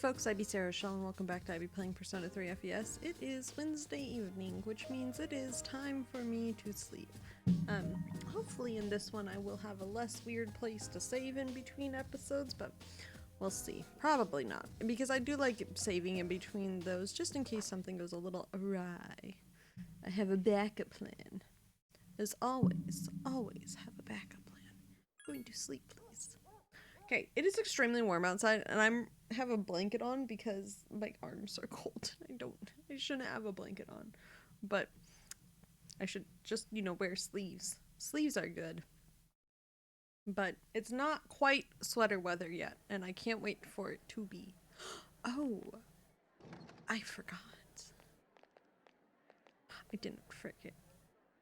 folks, IB Sarah Shell, and welcome back to IB Playing Persona 3 FES. It is Wednesday evening, which means it is time for me to sleep. Hopefully in this one I will have a less weird place to save in between episodes, but we'll see. Probably not, because I do like saving in between those, just in case something goes a little awry. I have a backup plan. As always, always have a backup plan. Going to sleep, please. Okay, it is extremely warm outside, and I have a blanket on because my arms are cold. I shouldn't have a blanket on, but I should just, wear sleeves. Sleeves are good, but it's not quite sweater weather yet, and I can't wait for it to be. Oh, I forgot. I didn't forget.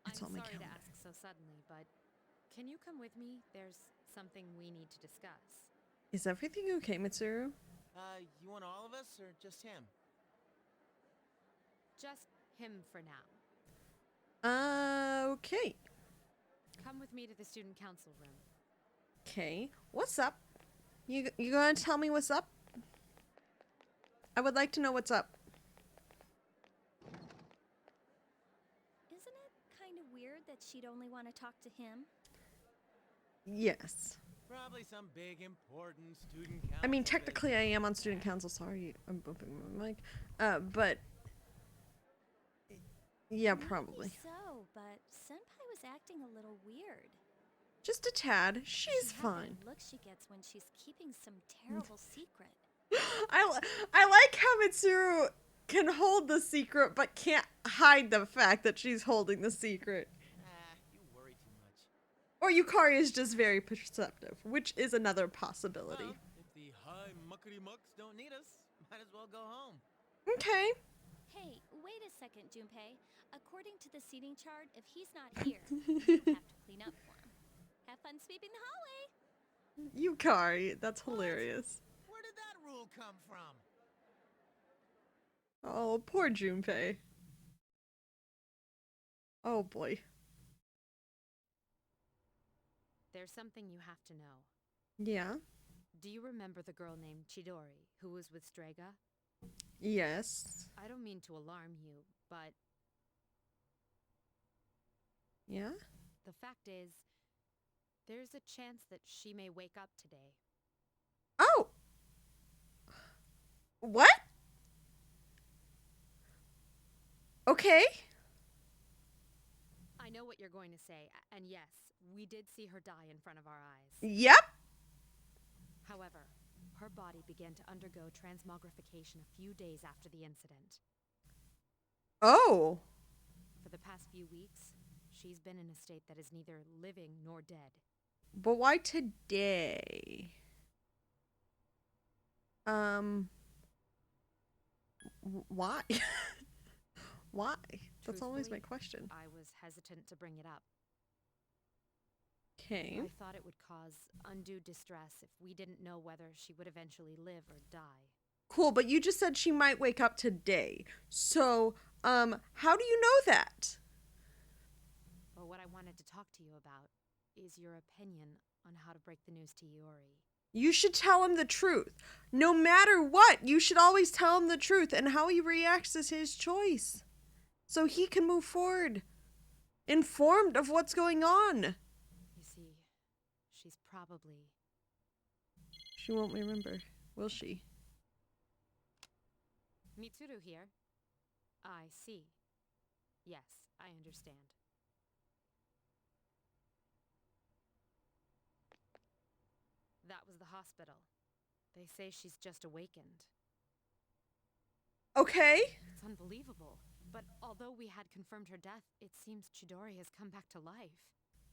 It's on my calendar. I'm sorry to ask so suddenly, but can you come with me? There's something we need to discuss. Is everything okay, Mitsuru? You want all of us or just him? Just him for now. Okay. Come with me to the student council room. Okay. What's up? You gonna tell me what's up? I would like to know what's up. Isn't it kind of weird that she'd only want to talk to him? Yes. Probably some big important student council. I mean, technically I am on student council. Sorry, I'm bumping my mic. But yeah, probably. Maybe so, but Senpai was acting a little weird. Just a tad. She's fine. Look she gets when she's keeping some terrible secret. I like how Mitsuru can hold the secret but can't hide the fact that she's holding the secret. You worry too much. Or Yukari is just very perceptive, which is another possibility. Well, if the high muckety mucks don't need us, might as well go home. Okay. Hey, wait a second, Junpei. According to the seating chart, if he's not here, you have to clean up for him. Have fun sweeping the hallway. Yukari, that's hilarious. Where did that rule come from? Oh, poor Junpei. Oh boy. There's something you have to know. Yeah? Do you remember the girl named Chidori, who was with Strega? Yes. I don't mean to alarm you, but Yeah? the fact is, there's a chance that she may wake up today. Oh! What? Okay. I know what you're going to say, and yes, we did see her die in front of our eyes. Yep. However, her body began to undergo transmogrification a few days after the incident. Oh. For the past few weeks, she's been in a state that is neither living nor dead. But why today? Why? Why? That's always my Truthfully, question. I was hesitant to bring it up. Okay. I thought it would cause undue distress if we didn't know whether she would eventually live or die. Cool, but you just said she might wake up today. So, how do you know that? But what I wanted to talk to you about is your opinion on how to break the news to Iori. You should tell him the truth. No matter what, you should always tell him the truth, and how he reacts is his choice. So he can move forward, informed of what's going on. You see, she's probably... She won't remember, will she? Mitsuru here. I see. Yes, I understand. That was the hospital. They say she's just awakened. Okay. It's unbelievable. But although we had confirmed her death, it seems Chidori has come back to life.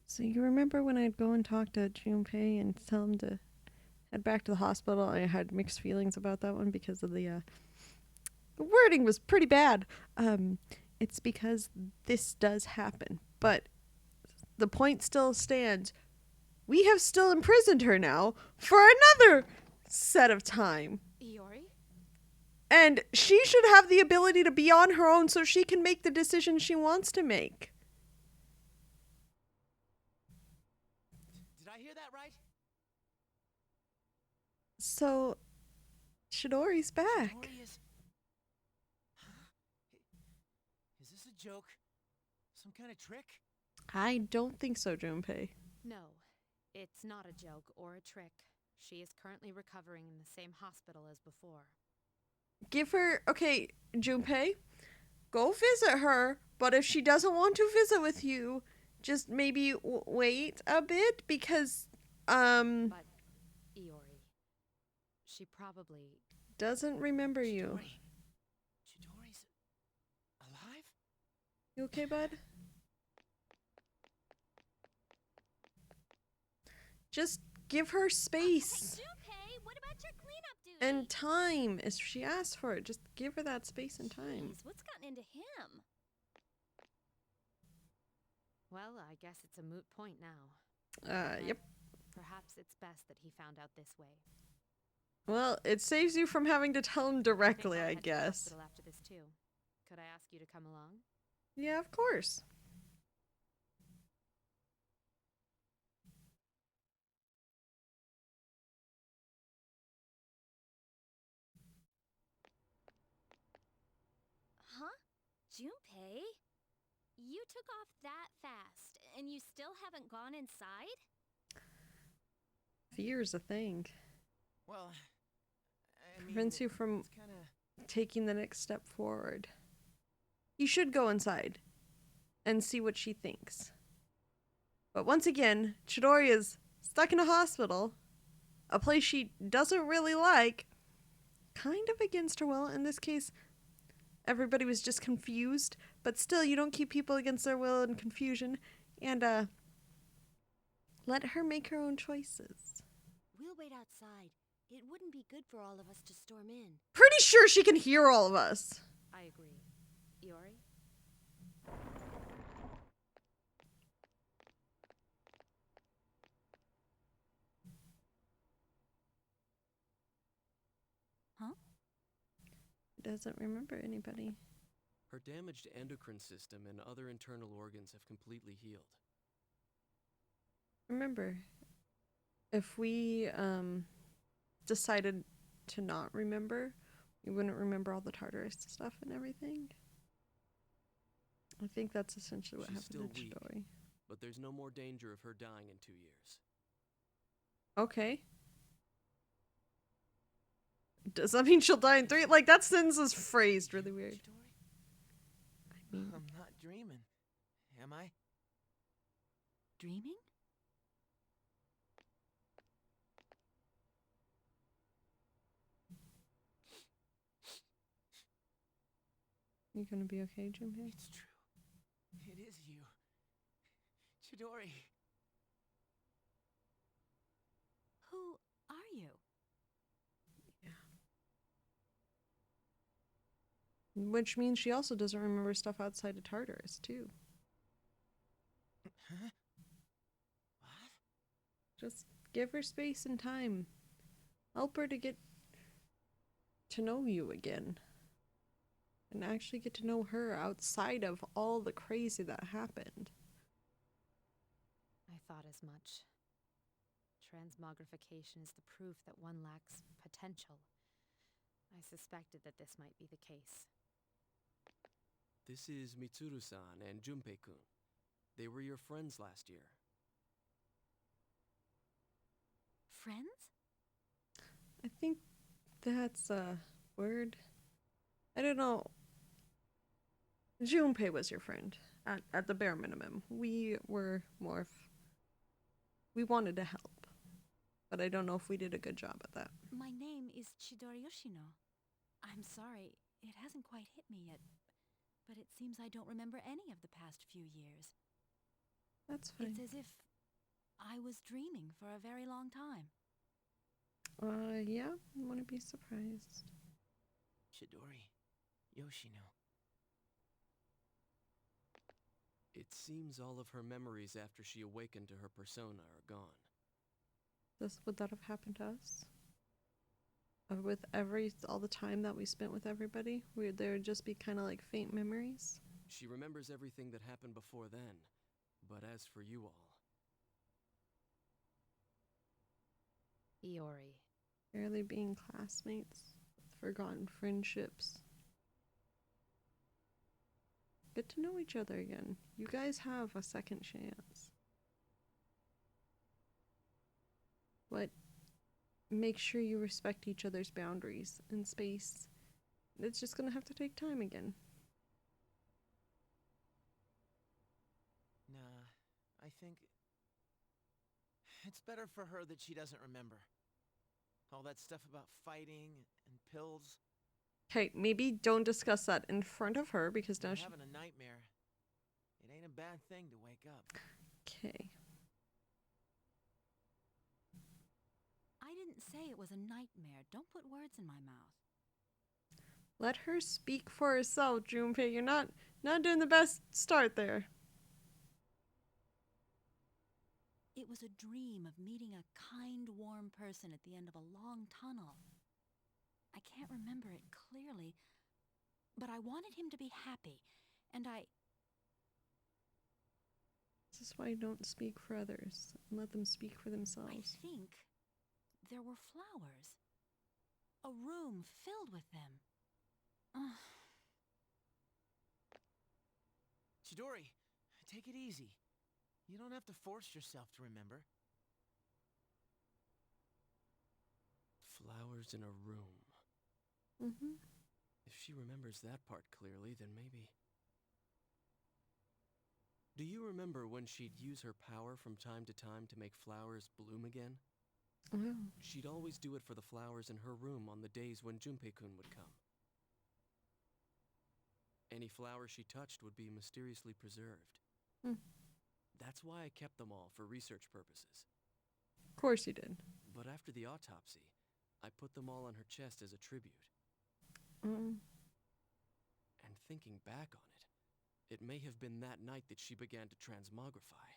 So you remember when I'd go and talk to Junpei and tell him to head back to the hospital? I had mixed feelings about that one because of the wording was pretty bad. It's because this does happen. But the point still stands. We have still imprisoned her now for another set of time. Iori? And she should have the ability to be on her own so she can make the decision she wants to make. Did I hear that right? So Chidori's back. Chidori is... Huh? Is this a joke? Some kind of trick? I don't think so, Junpei. No, it's not a joke or a trick. She is currently recovering in the same hospital as before. Give her... Okay, Junpei, go visit her, but if she doesn't want to visit with you, just maybe wait a bit, because, But, Iori, she probably... doesn't remember you. Chidori's alive? You okay, bud? Just give her space. Hey, Junpei, what about your cleanup duty? And time. If she asks for it, just give her that space and time. Jeez, what's gotten into him? Well, I guess it's a moot point now. Yep. Perhaps it's best that he found out this way. Well, it saves you from having to tell him directly, I'll I head to the guess. hospital after this too. Could I ask you to come along? Yeah, of course. Huh? Junpei? You took off that fast, and you still haven't gone inside? Fear's a thing. Well, I mean, Prevents you from it's kind of... taking the next step forward. You should go inside and see what she thinks. But once again, Chidori is stuck in a hospital, a place she doesn't really like, kind of against her will. In this case, everybody was just confused, but still, you don't keep people against their will and confusion, and let her make her own choices. We'll wait outside. It wouldn't be good for all of us to storm in. Pretty sure she can hear all of us. I agree. Iori? Huh? Doesn't remember anybody. Her damaged endocrine system and other internal organs have completely healed. Remember, if we decided to not remember, we wouldn't remember all the Tartarus stuff and everything. I think that's essentially what She's happened to still weak. Chidori. But there's no more danger of her dying in 2 years. Okay. Does that mean she'll die in 3? Like, that sentence is phrased really weird. Chidori? I mean, I'm not dreaming, am I? Dreaming? you gonna be okay, Junpei? It's true. It is you. Chidori. Who are you? Which means she also doesn't remember stuff outside of Tartarus, too. Huh? What? Just give her space and time. Help her to get to know you again. And actually get to know her outside of all the crazy that happened. I thought as much. Transmogrification is the proof that one lacks potential. I suspected that this might be the case. This is Mitsuru-san and Junpei-kun. They were your friends last year. Friends? I think that's a word. I don't know. Junpei was your friend, at the bare minimum. We were more of... We wanted to help. But I don't know if we did a good job at that. My name is Chidori Yoshino. I'm sorry, it hasn't quite hit me yet, but it seems I don't remember any of the past few years. That's fine. It's as if I was dreaming for a very long time. Yeah, I wouldn't be surprised. Chidori. Yoshino. It seems all of her memories after she awakened to her persona are gone. Would that have happened to us? With all the time that we spent with everybody? There would just be kind of like faint memories? She remembers everything that happened before then, but as for you all... Iori. Barely being classmates? forgotten friendships. Get to know each other again. You guys have a second chance. But make sure you respect each other's boundaries and space. It's just gonna have to take time again. Nah, I think it's better for her that she doesn't remember. All that stuff about fighting and pills. Okay, maybe don't discuss that in front of her because now You're she. having a nightmare. It ain't a bad thing to wake up. Okay. I didn't say it was a nightmare. Don't put words in my mouth. Let her speak for herself, Junpei. You're not doing the best start there. It was a dream of meeting a kind, warm person at the end of a long tunnel. I can't remember it clearly, but I wanted him to be happy, and This is why you don't speak for others and let them speak for I themselves. think there were flowers. A room filled with them. Ugh. Chidori, take it easy. You don't have to force yourself to remember. Flowers in a room. Mm-hmm. If she remembers that part clearly, then maybe... Do you remember when she'd use her power from time to time to make flowers bloom again? Wow. She'd always do it for the flowers in her room on the days when Junpei-kun would come. Any flower she touched would be mysteriously preserved. Hmm. That's why I kept them all for research purposes. Of course you did. But after the autopsy, I put them all on her chest as a tribute. Mm. And thinking back on it, it may have been that night that she began to transmogrify.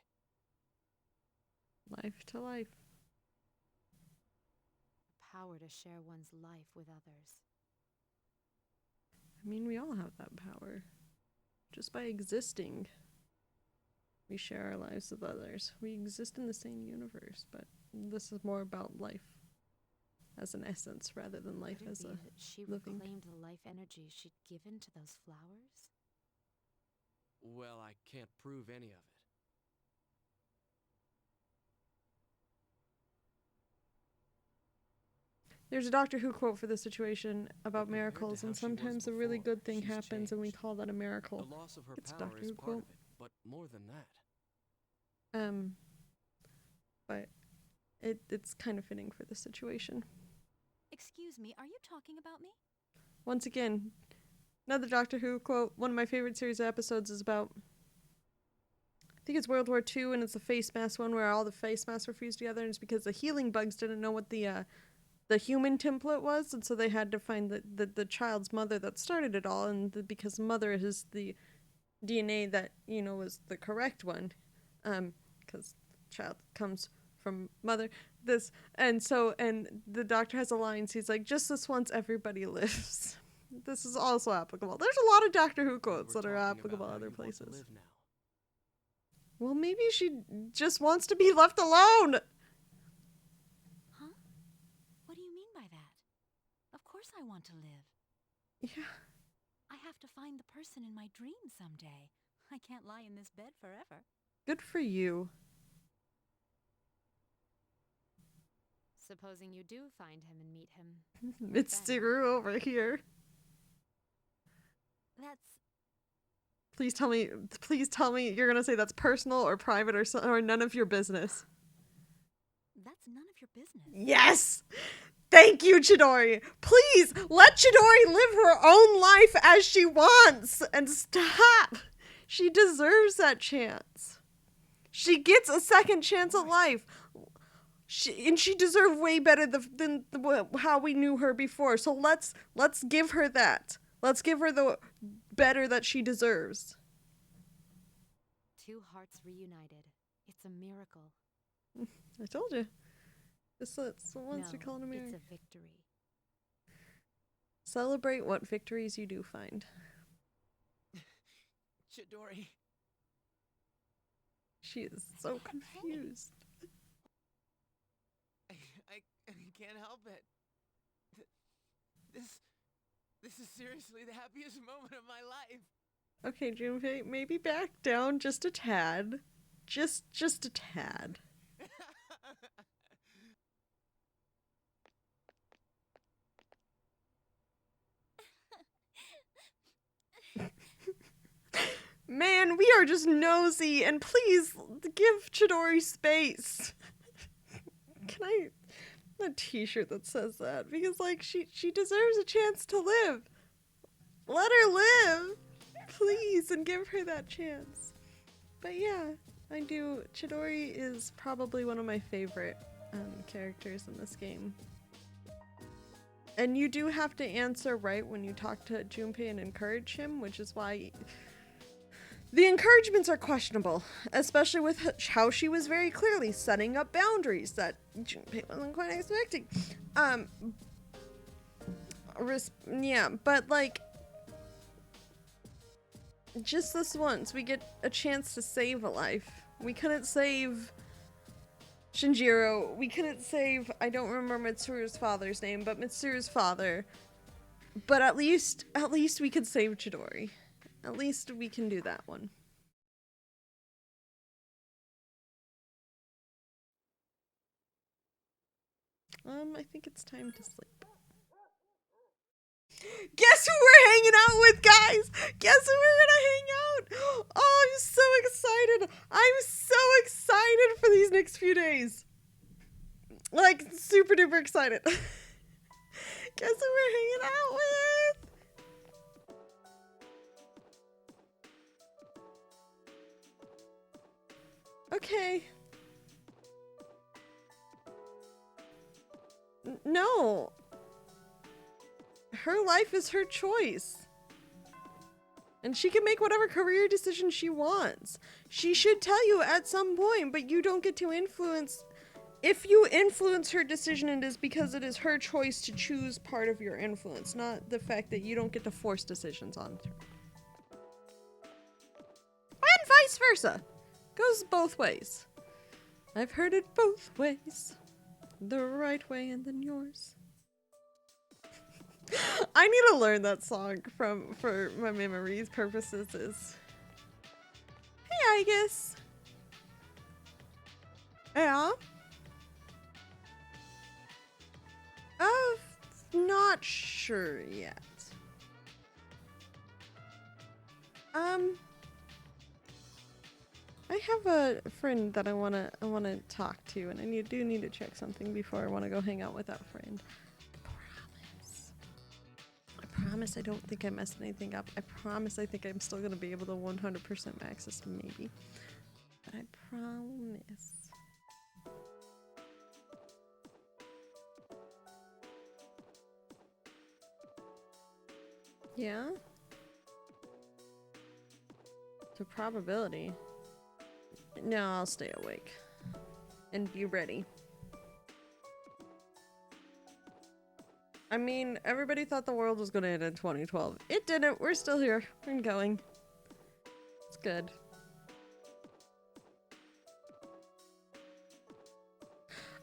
Life to life. The power to share one's life with others. I mean, we all have that power. Just by existing, we share our lives with others. We exist in the same universe, but this is more about life as an essence rather than life Could it as be a that she living. reclaimed the life energy she'd given to those flowers? Well, I can't prove any of it. There's a Doctor Who quote for this situation about But compared to miracles, how and she was sometimes a really before, good thing she's happens and we changed. call that a miracle. The loss of her It's a power Doctor is Who part quote. of it, but more than that. But it's kind of fitting for this situation. Excuse me, are you talking about me? Once again, another Doctor Who quote. One of my favorite series of episodes is about, I think it's World War II, and it's the face mask one where all the face masks were fused together, and it's because the healing bugs didn't know what the human template was, and so they had to find the child's mother that started it all, and because mother is the DNA that, you know, was the correct one, because child comes from mother. And the doctor has a line, so he's like, just this once everybody lives. This is also applicable. There's a lot of Doctor Who quotes We're that are talking applicable about how other you want to places. live now. Well, maybe she just wants to be left alone. Huh? What do you mean by that? Of course I want to live. Yeah. I have to find the person in my dream someday. I can't lie in this bed forever. Good for you. Supposing you do find him and meet him. It's Mitsuru over here. That's... Please tell me you're gonna say that's personal or private or none of your business. that's none of your business. Yes! Thank you, Chidori! Please, let Chidori live her own life as she wants! And stop! She deserves that chance. She gets a second chance at life. She deserved way better than how we knew her before. So let's give her that. Let's give her the better that she deserves. Two hearts reunited. It's a miracle. I told you. It's the ones we No, call it a miracle. it's a victory. Celebrate what victories you do find. Chidori. She is so confused. I can't help it. is seriously the happiest moment of my life. Okay, Junpei, maybe back down just a tad. Just a tad. Man, we are just nosy, and please give Chidori space. Can I a t-shirt that says that? Because like she deserves a chance to live. Let her live, please, and give her that chance. But yeah, I do. Chidori is probably one of my favorite characters in this game. And you do have to answer right when you talk to Junpei and encourage him, which is why the encouragements are questionable, especially with how she was very clearly setting up boundaries that Junpei wasn't quite expecting. Yeah, but like, just this once, we get a chance to save a life. We couldn't save Shinjiro. We couldn't save, I don't remember Mitsuru's father's name, but Mitsuru's father. But at least we could save Chidori. At least we can do that one. I think it's time to sleep. Guess who we're hanging out with, guys? Guess who we're gonna hang out? Oh, I'm so excited. I'm so excited for these next few days. Like, super duper excited. Guess who we're hanging out with? Okay. No. Her life is her choice. And she can make whatever career decision she wants. She should tell you at some point, but you don't get to influence. If you influence her decision, it is because it is her choice to choose part of your influence, not the fact that you don't get to force decisions on her. And vice versa. Goes both ways. I've heard it both ways. The right way and then yours. I need to learn that song for my memories purposes. Hey, I guess. Yeah. Not sure yet. I have a friend that I wanna talk to, and I do need to check something before I wanna go hang out with that friend. I promise I don't think I messed anything up. I promise I think I'm still gonna be able to 100% max this maybe. But I promise. Yeah? The probability. No, I'll stay awake. And be ready. I mean, everybody thought the world was gonna end in 2012. It didn't. We're still here. We're going. It's good.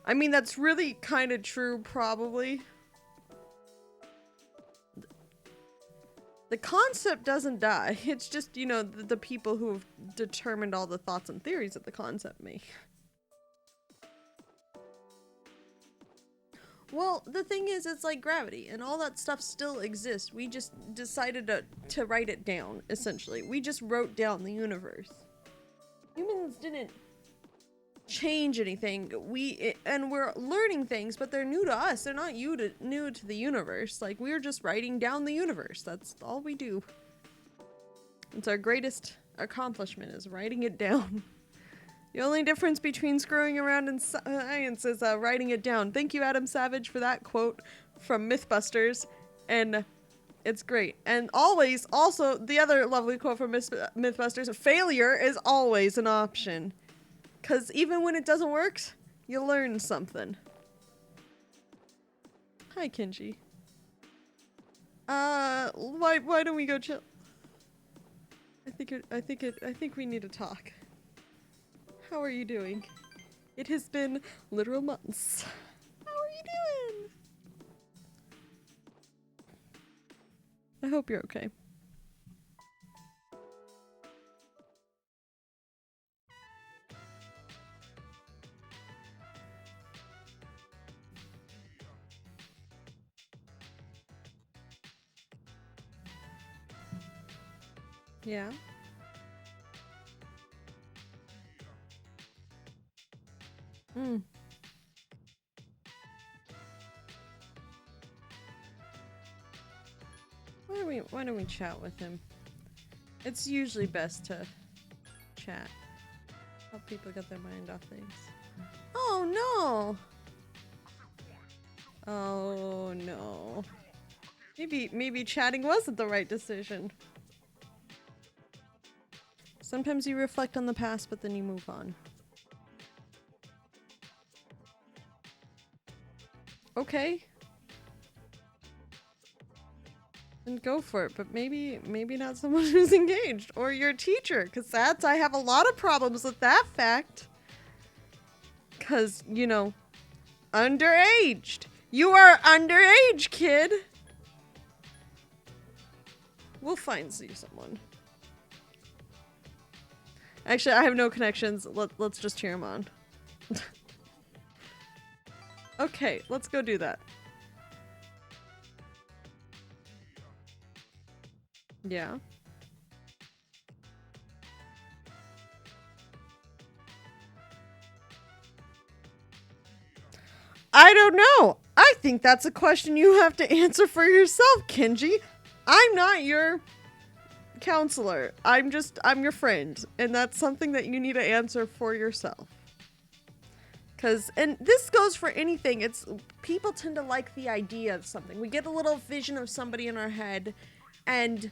I mean, that's really kind of true, probably. The concept doesn't die. It's just, you know, the people who have determined all the thoughts and theories that the concept make. Well, the thing is, it's like gravity, and all that stuff still exists. We just decided to write it down, essentially. We just wrote down the universe. Humans didn't change anything. And we're learning things, but they're new to us. They're not new to the universe. Like, we're just writing down the universe. That's all we do. It's our greatest accomplishment, is writing it down. The only difference between screwing around in science is writing it down. Thank you, Adam Savage, for that quote from Mythbusters, and it's great. And always, also, the other lovely quote from Mythbusters, failure is always an option. Because even when it doesn't work, you learn something. Hi, Kenji. Why don't we go chill? I think we need to talk. How are you doing? It has been literal months. How are you doing? I hope you're okay. Yeah. Hmm. Why don't we chat with him? It's usually best to chat. Help people get their mind off things. Oh no! Oh no. Maybe chatting wasn't the right decision. Sometimes you reflect on the past, but then you move on. Okay. Then go for it, but maybe not someone who's engaged or your teacher, because I have a lot of problems with that fact. Because, you know, underaged. You are underage, kid. We'll find you someone. Actually, I have no connections. Let's just cheer him on. Okay, let's go do that. Yeah. I don't know. I think that's a question you have to answer for yourself, Kenji. I'm not your counselor. I'm your friend. And that's something that you need to answer for yourself. And this goes for anything. People tend to like the idea of something. We get a little vision of somebody in our head. And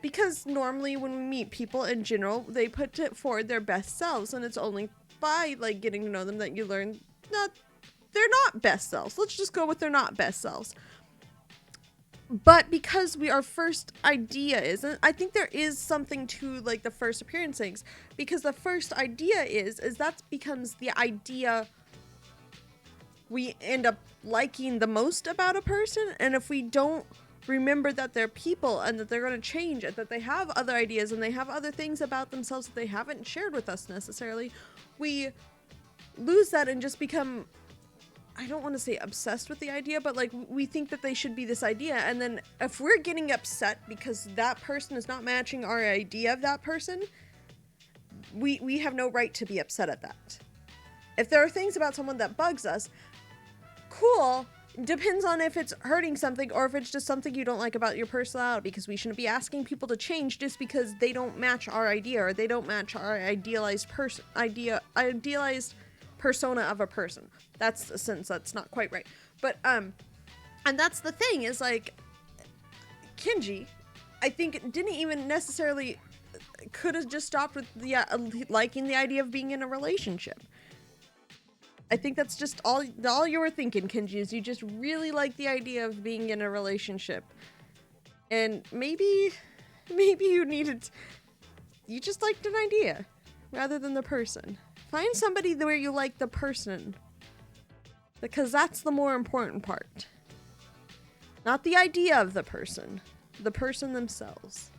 because normally when we meet people in general, they put forward their best selves. And it's only by like getting to know them that you learn that they're not best selves. Let's just go with they're not best selves. But because our first idea is, and I think there is something to like the first appearance things, because the first idea is that becomes the idea we end up liking the most about a person. And if we don't remember that they're people and that they're going to change and that they have other ideas and they have other things about themselves that they haven't shared with us necessarily, we lose that and just become, I don't want to say obsessed with the idea, but like we think that they should be this idea. And then if we're getting upset because that person is not matching our idea of that person, we have no right to be upset at that. If there are things about someone that bugs us, cool. Depends on if it's hurting something or if it's just something you don't like about your personality, because we shouldn't be asking people to change just because they don't match our idea or they don't match our idealized persona of a person. That's a sentence that's not quite right. But and that's the thing is like Kenji, I think didn't even necessarily could have just stopped with the liking the idea of being in a relationship. I think that's just all you were thinking, Kenji, is you just really like the idea of being in a relationship. And maybe you just liked an idea rather than the person. Find somebody where you like the person, because that's the more important part. Not the idea of the person themselves.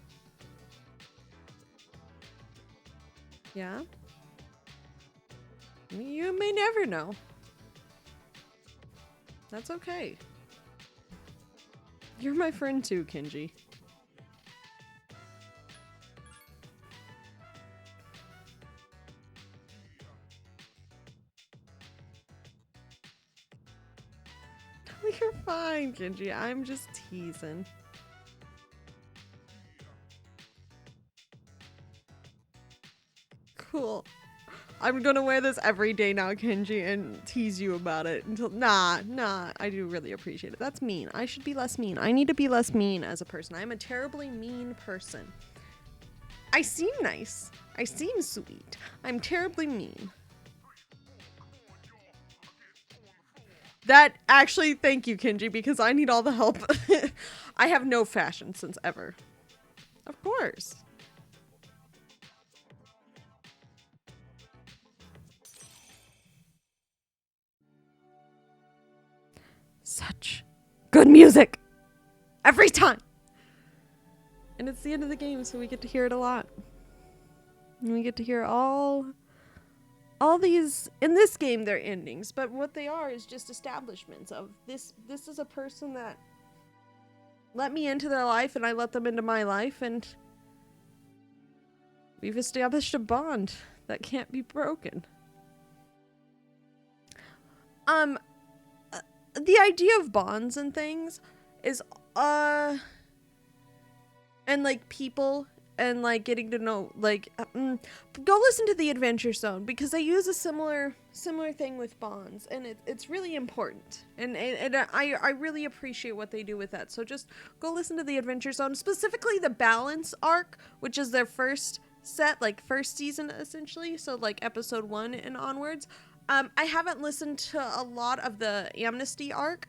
Yeah? You may never know. That's okay. You're my friend too, Kenji. You're fine, Kenji. I'm just teasing. Cool. I'm gonna wear this every day now, Kenji, and tease you about it until nah, I do really appreciate it. That's mean. I should be less mean. I need to be less mean as a person. I'm a terribly mean person. I seem nice. I seem sweet. I'm terribly mean. That actually, thank you, Kenji, because I need all the help. I have no fashion sense ever. Of course. Such good music every time. And it's the end of the game, so we get to hear it a lot. And we get to hear all these, in this game they're endings, but what they are is just establishments of this is a person that let me into their life and I let them into my life, and we've established a bond that can't be broken. The idea of bonds and things is and like people and like getting to know, like go listen to the Adventure Zone, because they use a similar thing with bonds, and it's really important, and I really appreciate what they do with that. So just go listen to the Adventure Zone, specifically the Balance arc, which is their first set, like first season essentially, so like episode 1 and onwards. I haven't listened to a lot of the Amnesty arc,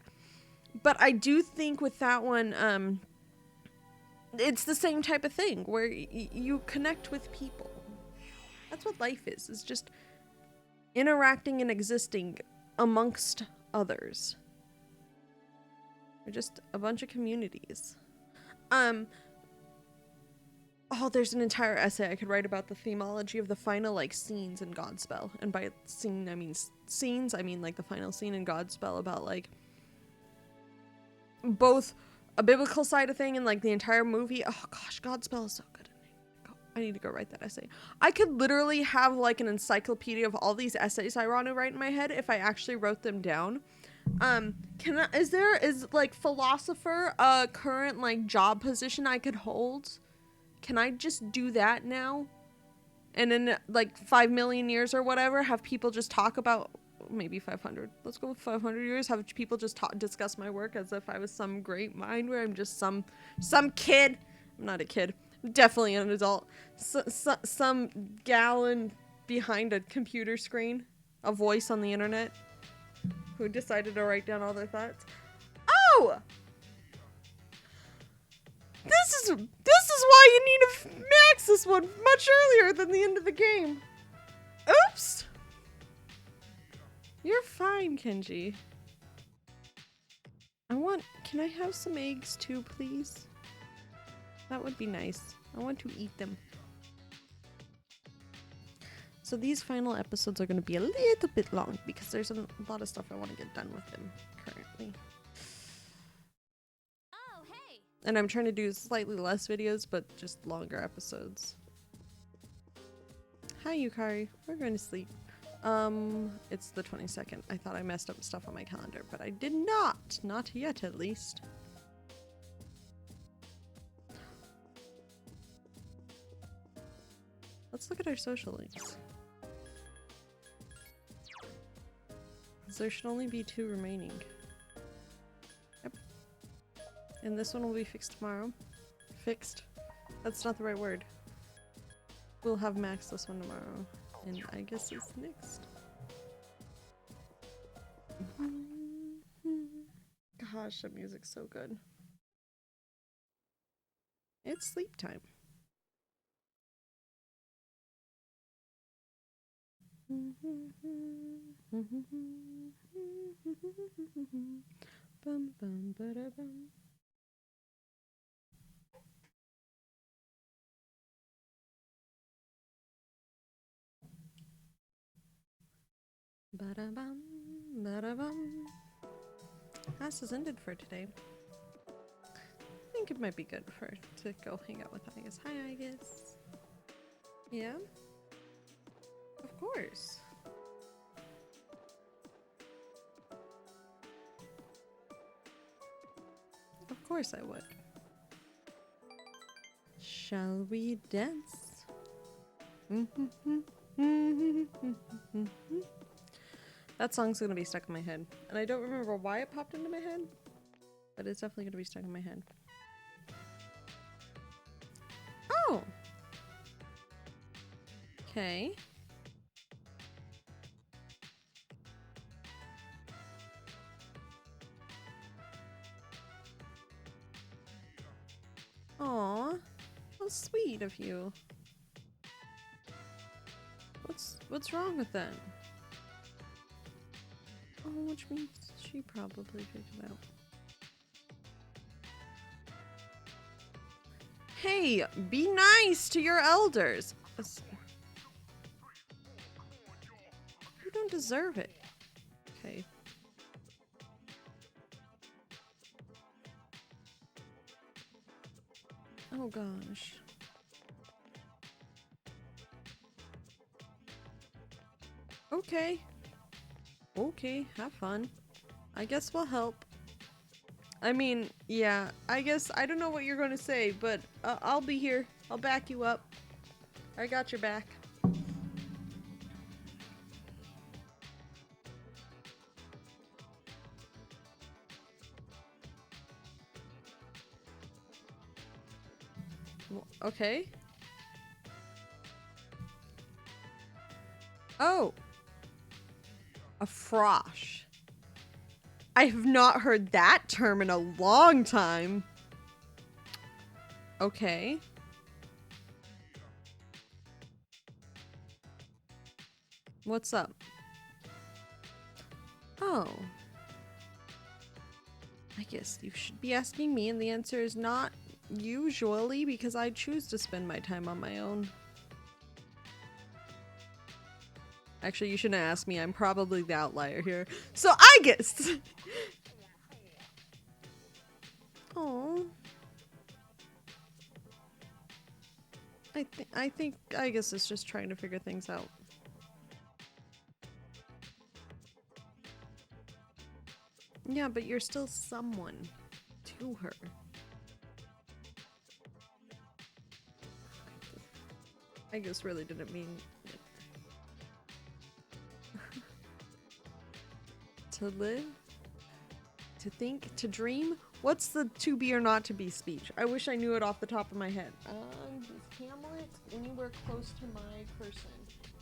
but I do think with that one, it's the same type of thing where you connect with people. That's what life is just interacting and existing amongst others. We're just a bunch of communities. Oh, there's an entire essay I could write about the themology of the final, like, scenes in Godspell. And by scene, I mean scenes, I mean, like, the final scene in Godspell about, like, both a biblical side of thing and, like, the entire movie. Oh, gosh, Godspell is so good. I need to go write that essay. I could literally have, like, an encyclopedia of all these essays I want to write in my head if I actually wrote them down. Is like, philosopher a current, like, job position I could hold? Can I just do that now? And in like 5 million years or whatever, have people just talk about, maybe 500. Let's go with 500 years. Have people just discuss my work as if I was some great mind, where I'm just some kid. I'm not a kid. I'm definitely an adult. Some gallon behind a computer screen, a voice on the internet, who decided to write down all their thoughts. Oh! This is why you need to max this one much earlier than the end of the game. Oops! You're fine, Kenji. Can I have some eggs too, please? That would be nice. I want to eat them. So these final episodes are going to be a little bit long because there's a lot of stuff I want to get done with them currently. And I'm trying to do slightly less videos, but just longer episodes. Hi, Yukari. We're going to sleep. It's the 22nd. I thought I messed up stuff on my calendar, but I did not. Not yet, at least. Let's look at our social links. There should only be 2 remaining. Yep. And this one will be fixed tomorrow. Fixed? That's not the right word. We'll have Max this one tomorrow. And I guess it's next. Gosh, that music's so good. It's sleep time. Bum bum ba-da bum. Ba-da-bum, ba-da-bum. Class has ended for today. I think it might be good to go hang out with Igus. Hi, Igus. Yeah? Of course. Of course I would. Shall we dance? That song's gonna be stuck in my head. And I don't remember why it popped into my head, but it's definitely gonna be stuck in my head. Oh! Okay. Aw, how sweet of you. What's wrong with that? Oh, which means she probably figured it out. Hey, be nice to your elders. You don't deserve it. Okay. Oh gosh. Okay. Okay, have fun. I guess we'll help. I mean, yeah, I guess I don't know what you're going to say, but I'll be here. I'll back you up. I got your back. Okay. Oh. A frosh. I have not heard that term in a long time. Okay. What's up? Oh. I guess you should be asking me, and the answer is not usually, because I choose to spend my time on my own. Actually, you shouldn't ask me. I'm probably the outlier here. So I guess. Oh. I guess it's just trying to figure things out. Yeah, but you're still someone to her. I guess really didn't mean it. To live? To think? To dream? What's the to be or not to be speech? I wish I knew it off the top of my head. Is Hamlet anywhere close to my person?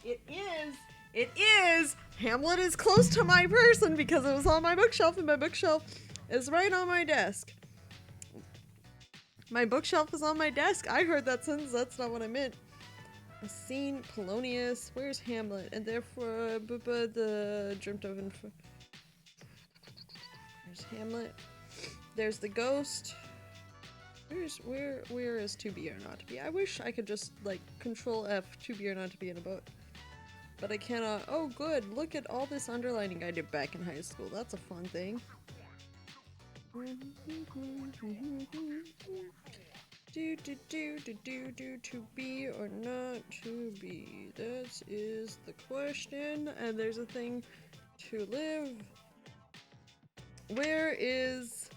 It is! It is! Hamlet is close to my person because it was on my bookshelf, and my bookshelf is right on my desk. My bookshelf is on my desk. I heard that sentence. That's not what I meant. A scene, Polonius. Where's Hamlet? And therefore, the dreamt of info. There's Hamlet. There's the ghost. Where is to be or not to be? I wish I could just like Control F to be or not to be in a book. But I cannot. Oh good, look at all this underlining I did back in high school. That's a fun thing. To be or not to be. That is the question. And there's a thing to live. Where is...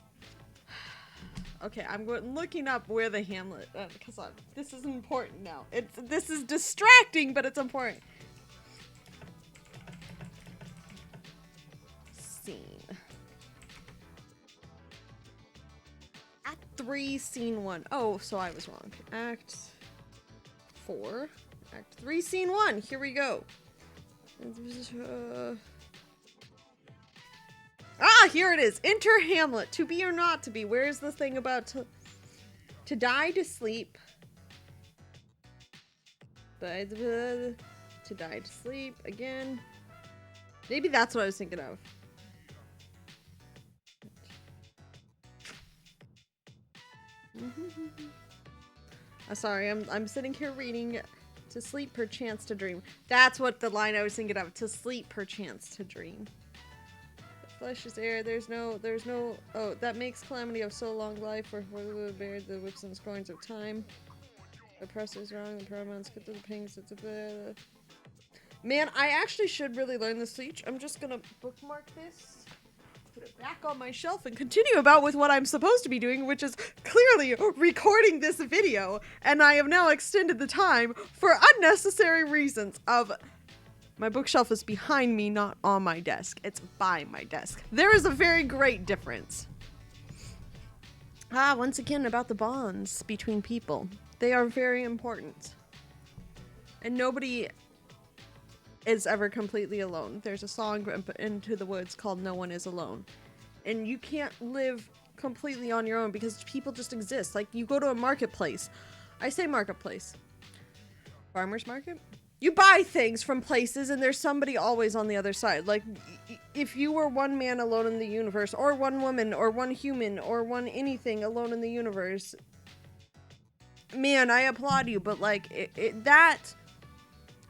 Okay, I'm looking up where the Hamlet, because this is important now. This is distracting, but it's important. Scene. Act 3, Scene 1. Oh, so I was wrong. Act 4. Act 3, Scene 1. Here we go. Here it is. Enter Hamlet. To be or not to be. Where's the thing about to die, to sleep? To die, to sleep. Again. Maybe that's what I was thinking of. Sorry, I'm sitting here reading. To sleep, perchance to dream. That's what the line I was thinking of. To sleep, perchance to dream. Flesh is air, there's no, oh, that makes calamity of so long life, for who bear the whips and scorns of time. The press is wrong, the paramount's cut to the pings, it's a man, I actually should really learn this speech. I'm just gonna bookmark this, put it back on my shelf, and continue about with what I'm supposed to be doing, which is clearly recording this video, and I have now extended the time for unnecessary reasons of... My bookshelf is behind me, not on my desk. It's by my desk. There is a very great difference. Once again, about the bonds between people. They are very important. And nobody is ever completely alone. There's a song Into the Woods called No One Is Alone. And you can't live completely on your own because people just exist. Like, you go to a marketplace. I say marketplace. Farmer's market? You buy things from places and there's somebody always on the other side. Like, if you were one man alone in the universe, or one woman, or one human, or one anything alone in the universe, man, I applaud you, but like that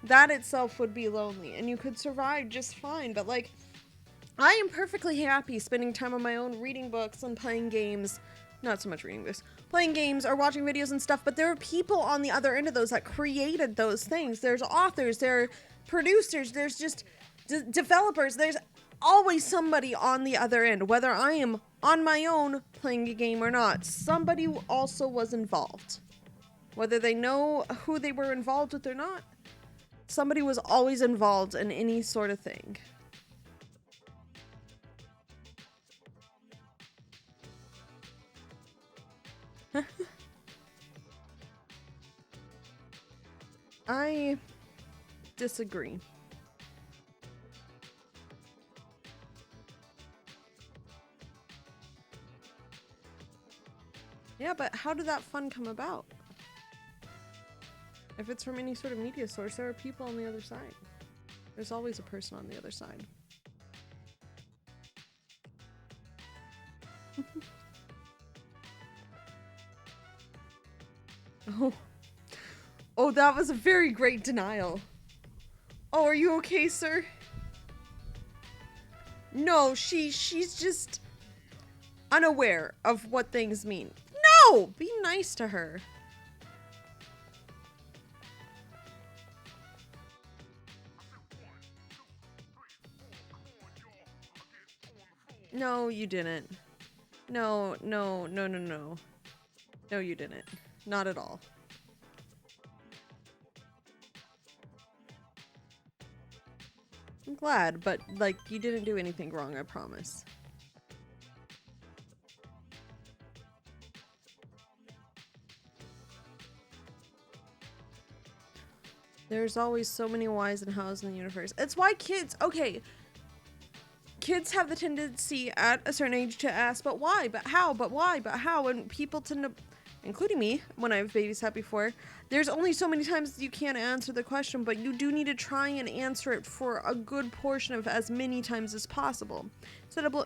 itself would be lonely, and you could survive just fine. But like, I am perfectly happy spending time on my own, reading books and playing games. Not so much reading books, playing games or watching videos and stuff. But there are people on the other end of those that created those things. There's authors, there are producers, there's just developers. There's always somebody on the other end, whether I am on my own playing a game or not. Somebody also was involved, whether they know who they were involved with or not. Somebody was always involved in any sort of thing. I disagree. Yeah, but how did that fun come about? If it's from any sort of media source, there are people on the other side. There's always a person on the other side. Oh, that was a very great denial. Oh, are you okay, sir? No, she's just unaware of what things mean. No! Be nice to her. No, you didn't. No. No, you didn't. Not at all. I'm glad, but, like, you didn't do anything wrong, I promise. There's always so many whys and hows in the universe. It's why kids, okay, kids have the tendency at a certain age to ask, but why, but how, but why, but how, and people tend to, including me, when I've babysat before, there's only so many times you can't answer the question, but you do need to try and answer it for a good portion of as many times as possible.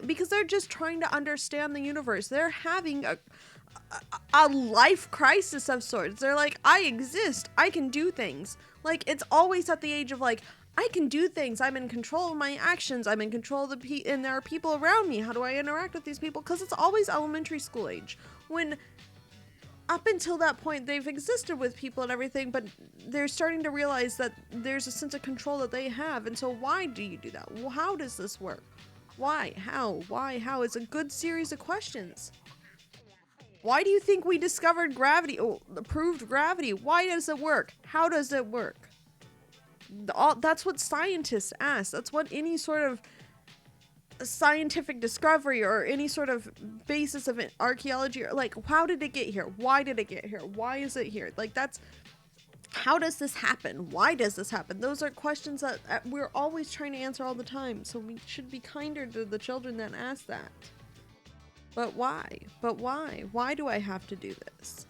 Because they're just trying to understand the universe. They're having a life crisis of sorts. They're like, I exist, I can do things. Like, it's always at the age of like, I can do things, I'm in control of my actions, I'm in control of and there are people around me, how do I interact with these people? Because it's always elementary school age, when up until that point they've existed with people and everything, but they're starting to realize that there's a sense of control that they have. And so why do you do that? Well, how does this work? Why? How? Why? How? It's a good series of questions. Why do you think we discovered gravity? Oh, proved gravity. Why does it work? How does it work? That's what scientists ask. That's what any sort of scientific discovery or any sort of basis of archaeology, or like, how did it get here? Why did it get here? Why is it here? Like, that's, how does this happen? Why does this happen? Those are questions that we're always trying to answer all the time. So we should be kinder to the children that ask that. But why? But why? Why do I have to do this?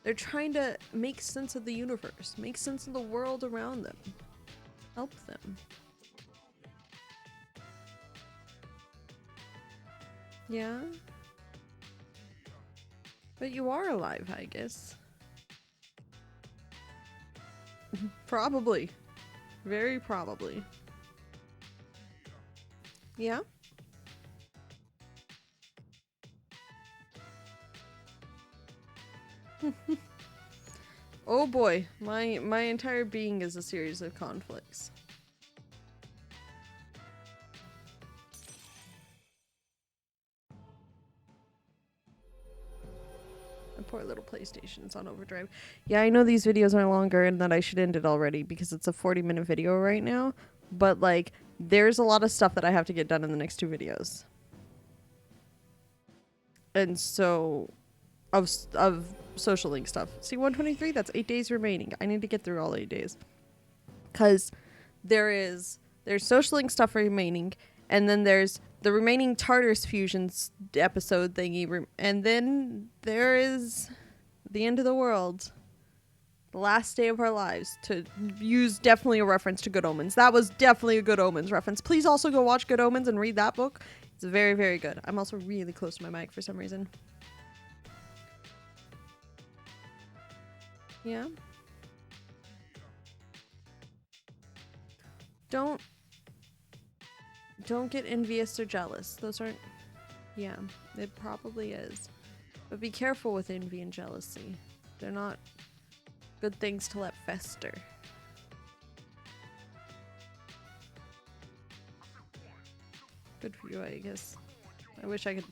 They're trying to make sense of the universe, make sense of the world around them, help them. Yeah? But you are alive, I guess. Probably. Very probably. Yeah? Oh boy, my entire being is a series of conflicts. My poor little PlayStation's on overdrive. Yeah, I know these videos are longer and that I should end it already because it's a 40-minute video right now, but like, there's a lot of stuff that I have to get done in the next 2 videos. And so, of social link stuff. See, 123, that's 8 days remaining. I need to get through all 8 days. Because there's social link stuff remaining, and then there's the remaining Tartarus Fusions episode thingy, and then there is the end of the world. The last day of our lives, to use definitely a reference to Good Omens. That was definitely a Good Omens reference. Please also go watch Good Omens and read that book. It's very, very good. I'm also really close to my mic for some reason. Yeah. Don't get envious or jealous. Those aren't, yeah, it probably is. But be careful with envy and jealousy. They're not good things to let fester. Good for you, I guess. I wish I could.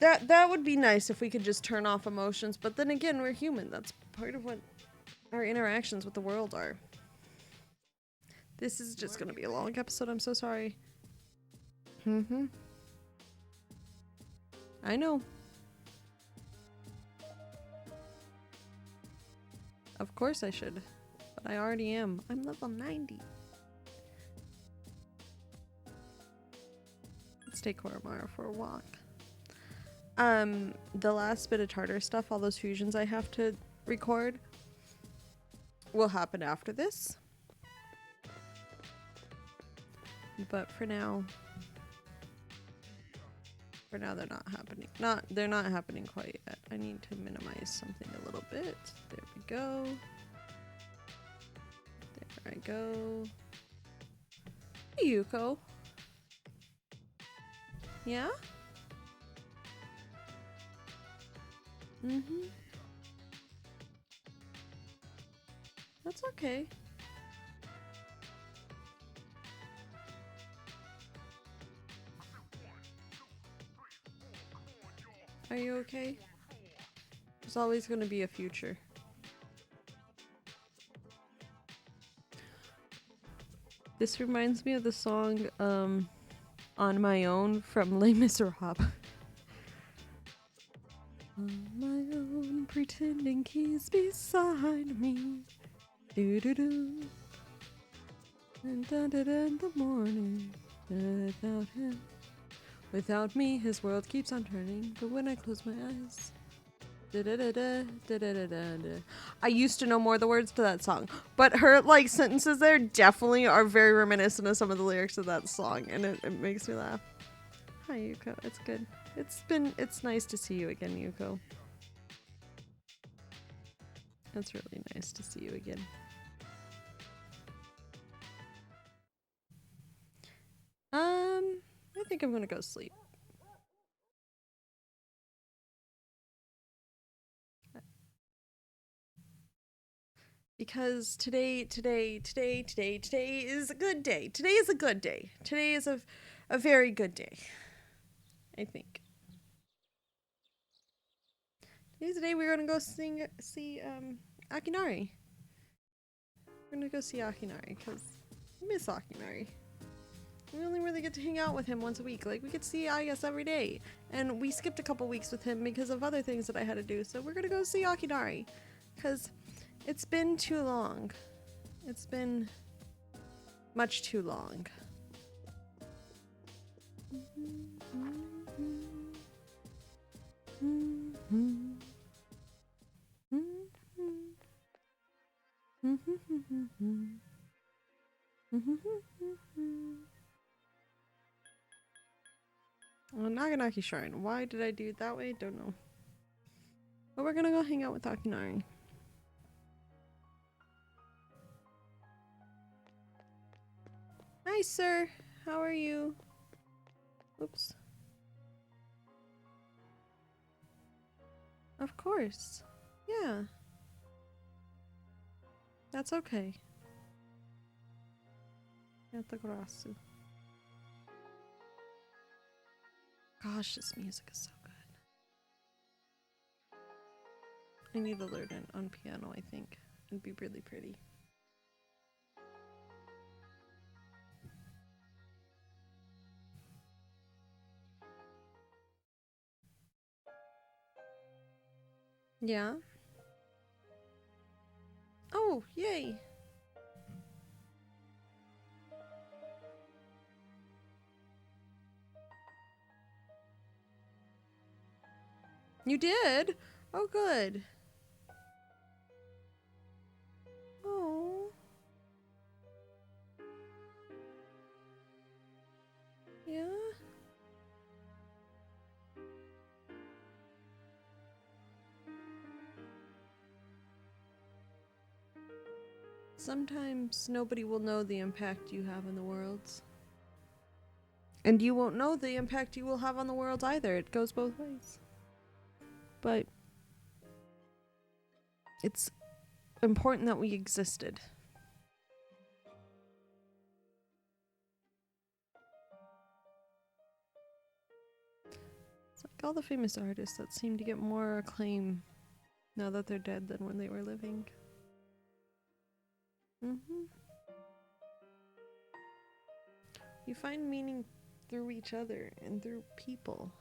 That would be nice if we could just turn off emotions, but then again, we're human. That's part of what our interactions with the world are. This is just gonna be a long episode, I'm so sorry. I know. Of course I should, but I already am. I'm level 90. Let's take Koromara for a walk. The last bit of Tartar stuff, all those fusions I have to record, will happen after this. But for now they're not happening. They're not happening quite yet. I need to minimize something a little bit. There we go. There I go. Hey, Yuko. Yeah? That's okay. Are you okay? There's always going to be a future. This reminds me of the song On My Own from Les Miserables. On my own, pretending he's beside me. Do do do. And da da da in the morning. Without him. Without me, his world keeps on turning. But when I close my eyes. Da da da da da da da da. I used to know more of the words to that song. But her like sentences there definitely are very reminiscent of some of the lyrics of that song. And it makes me laugh. Hi Yuko, it's good. It's nice to see you again, Yuko. It's really nice to see you again. I think I'm gonna go sleep. Because today is a good day. Today is a good day. Today is a very good day. I think. Today's the day we're gonna go see Akinari. We're gonna go see Akinari because I miss Akinari. We only really get to hang out with him once a week. Like, we could see Ayas every day. And we skipped a couple weeks with him because of other things that I had to do. So we're gonna go see Akinari. Because it's been too long. It's been much too long. Well, Naganaki Shrine. Why did I do it that way? Don't know. But we're gonna go hang out with Akinari. Hi, sir. How are you? Oops. Of course. Yeah. That's okay. Yatagrasu. Gosh, this music is so good. I need to learn it on piano, I think. It'd be really pretty. Yeah? Oh, yay! You did? Oh, good. Oh. Yeah? Sometimes nobody will know the impact you have in the world. And you won't know the impact you will have on the world either. It goes both ways. But it's important that we existed. It's like all the famous artists that seem to get more acclaim now that they're dead than when they were living. You find meaning through each other and through people.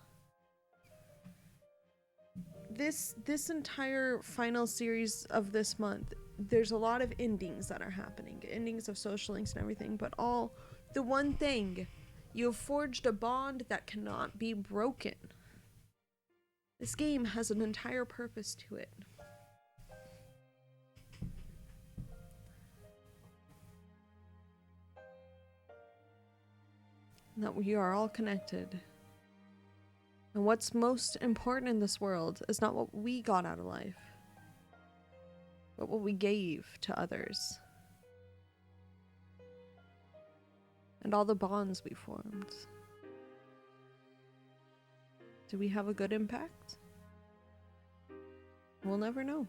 This entire final series of this month, there's a lot of endings that are happening. Endings of social links and everything, but all the one thing, you have forged a bond that cannot be broken. This game has an entire purpose to it. That we are all connected. And what's most important in this world is not what we got out of life, but what we gave to others. And all the bonds we formed. Do we have a good impact? We'll never know.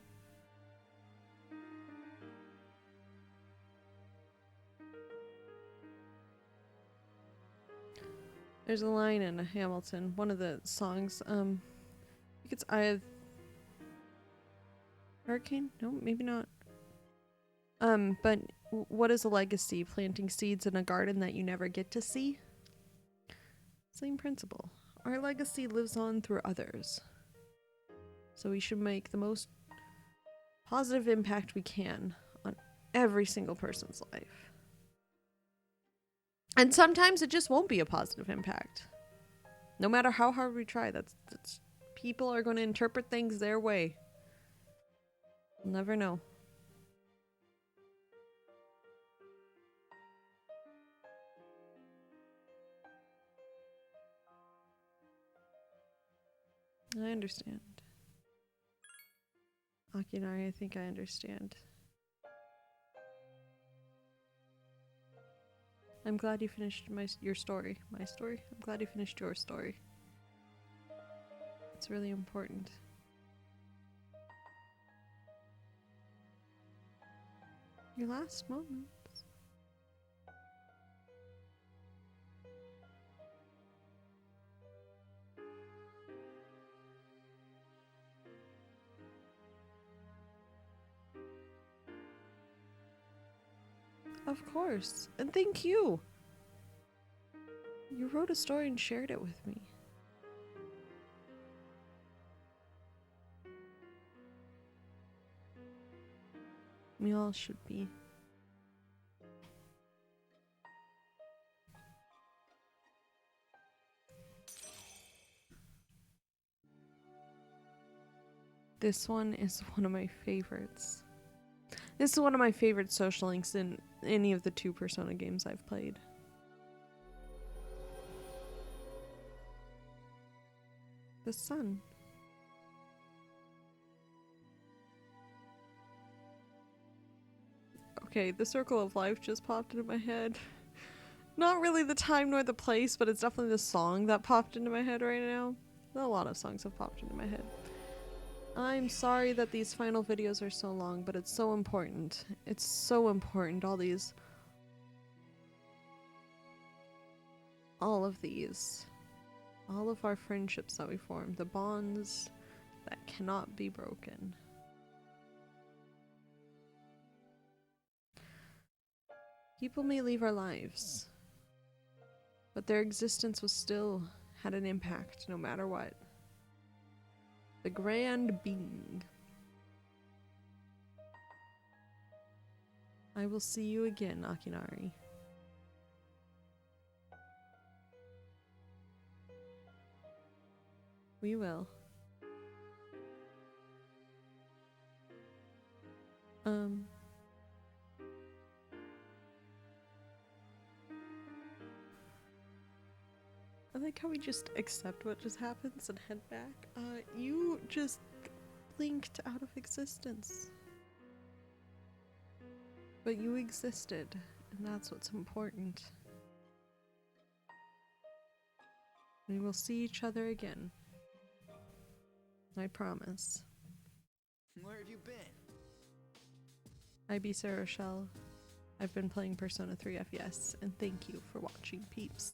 There's a line in Hamilton, one of the songs, I think it's Eye of Hurricane? No, maybe not. But what is a legacy? Planting seeds in a garden that you never get to see? Same principle. Our legacy lives on through others. So we should make the most positive impact we can on every single person's life. And sometimes it just won't be a positive impact. No matter how hard we try, that's people are going to interpret things their way. We'll never know. I understand. Akinari, I think I understand. I'm glad you finished your story. My story? I'm glad you finished your story. It's really important. Your last moments. Of course. And thank you. You wrote a story and shared it with me. We all should be. This one is one of my favorites. This is one of my favorite social links in any of the 2 Persona games I've played. The sun. Okay, the circle of life just popped into my head. Not really the time nor the place, but it's definitely the song that popped into my head right now. A lot of songs have popped into my head. I'm sorry that these final videos are so long, but it's so important. It's so important, all of these. All of our friendships that we form, the bonds that cannot be broken. People may leave our lives, but their existence was still had an impact no matter what. The grand being. I will see you again, Akinari. We will. I like how we just accept what just happens and head back. You just blinked out of existence. But you existed, and that's what's important. We will see each other again. I promise. Where have you been? I be Sarah Rochelle. I've been playing Persona 3 FES, and thank you for watching, peeps.